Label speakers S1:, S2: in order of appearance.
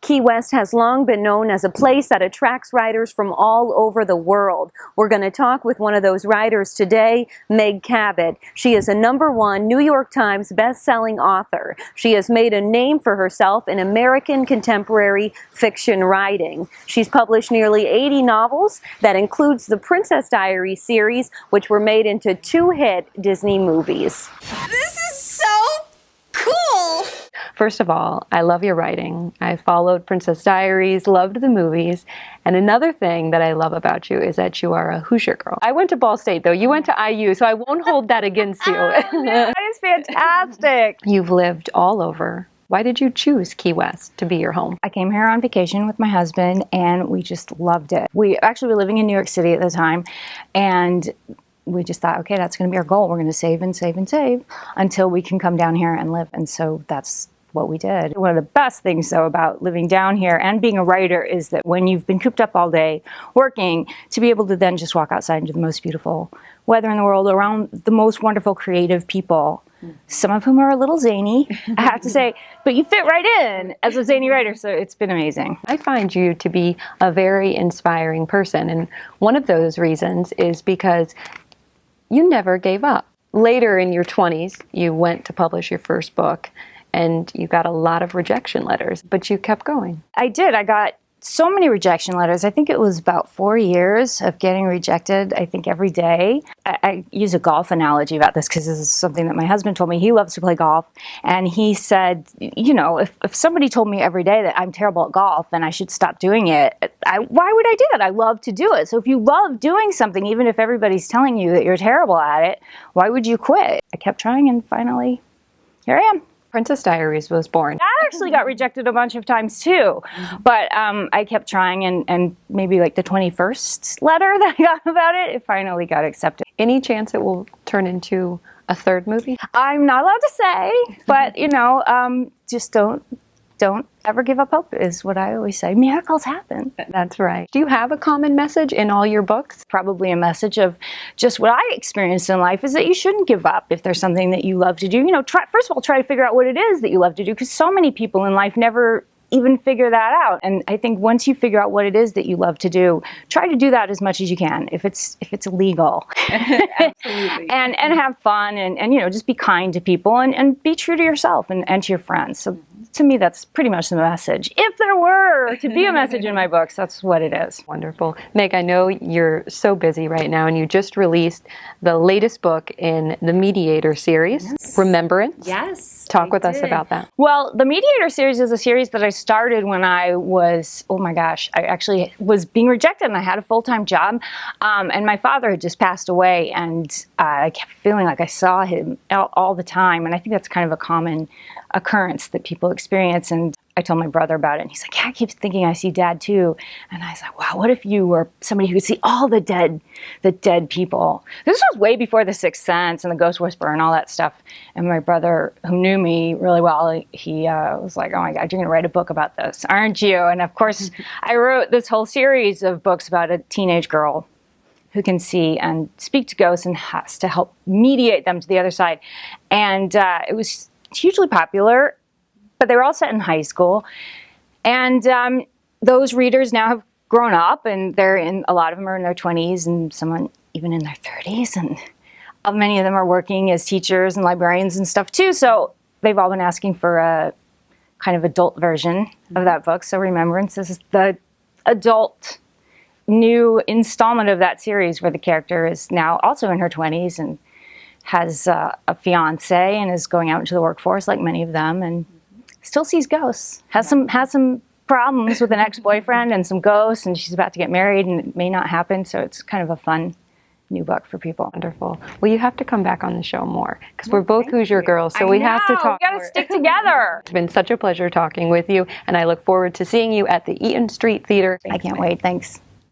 S1: Key West has long been known as a place that attracts writers from all over the world. We're going to talk with one of those writers today, Meg Cabot. She is a #1 New York Times best-selling author. She has made a name for herself in American contemporary fiction writing. She's published nearly 80 novels. That includes the Princess Diaries series, which were made into 2 hit Disney movies.
S2: This is so cool!
S1: First of all, I love your writing. I followed Princess Diaries, loved the movies, and another thing that I love about you is that you are a Hoosier girl. I went to Ball State, though. You went to IU, so I won't hold that against you.
S3: That is fantastic.
S1: You've lived all over. Why did you choose Key West to be your home?
S3: I came here on vacation with my husband, and we just loved it. We actually were living in New York City at the time, and we just thought, okay, that's going to be our goal. We're going to save and save and save until we can come down here and live. And so that's what we did. One of the best things, though, about living down here and being a writer is that when you've been cooped up all day working, to be able to then just walk outside into the most beautiful weather in the world around the most wonderful, creative people, some of whom are a little zany, I have to say, but you fit right in as a zany writer, so it's been amazing.
S1: I find you to be a very inspiring person, and one of those reasons is because you never gave up. Later in your 20s, you went to publish your first book, and you got a lot of rejection letters, but you kept going.
S3: I did. I got so many rejection letters. I think it was about 4 years of getting rejected, I think, every day. I use a golf analogy about this because this is something that my husband told me. He loves to play golf. And he said, you know, if somebody told me every day that I'm terrible at golf and I should stop doing it, why would I do that? I love to do it. So if you love doing something, even if everybody's telling you that you're terrible at it, why would you quit? I kept trying, and finally, here I am.
S1: Princess Diaries was born.
S3: I actually got rejected a bunch of times too, but I kept trying, and maybe like the 21st letter that I got about it, it finally got accepted.
S1: Any chance it will turn into a 3rd movie?
S3: I'm not allowed to say, but you know, just don't ever give up hope is what I always say. Miracles happen.
S1: That's right. Do you have a common message in all your books?
S3: Probably a message of just what I experienced in life is that you shouldn't give up if there's something that you love to do. You know, first of all, try to figure out what it is that you love to do, because so many people in life never even figure that out. And I think once you figure out what it is that you love to do, try to do that as much as you can, if it's legal.
S1: Absolutely.
S3: and have fun, and you know, just be kind to people, and be true to yourself and to your friends. So to me, that's pretty much the message. If there were to be a message in my books, that's what it is.
S1: Wonderful. Meg, I know you're so busy right now, and you just released the latest book in the Mediator series, yes. Remembrance.
S2: Yes.
S1: Talk with us about that.
S3: Well, the Mediator series is a series that I started when I was, oh my gosh, I actually was being rejected, and I had a full-time job, and my father had just passed away, and I kept feeling like I saw him all the time, and I think that's kind of a common occurrence that people experience. And I told my brother about it, and he's like, yeah, I keep thinking I see Dad too. And I was like, wow, what if you were somebody who could see all the dead people? This was way before The Sixth Sense and The Ghost Whisperer and all that stuff. And my brother, who knew me really well, he was like, oh my God, you're going to write a book about this, aren't you? And of course, I wrote this whole series of books about a teenage girl who can see and speak to ghosts and has to help mediate them to the other side. And it was hugely popular, but they were all set in high school. And those readers now have grown up, and a lot of them are in their 20s, and some even in their 30s. And many of them are working as teachers and librarians and stuff too. So they've all been asking for a kind of adult version of that book. So Remembrance is the adult new installment of that series, where the character is now also in her 20s and has a fiance and is going out into the workforce like many of them, and still sees ghosts. Has some problems with an ex-boyfriend and some ghosts, and she's about to get married, and it may not happen. So it's kind of a fun new book for people.
S1: Wonderful. Well, you have to come back on the show more, because we're both Hoosier girls, so we have to talk.
S3: We got to stick together.
S1: It's been such a pleasure talking with you, and I look forward to seeing you at the Eaton Street Theater.
S3: I can't wait. Thanks.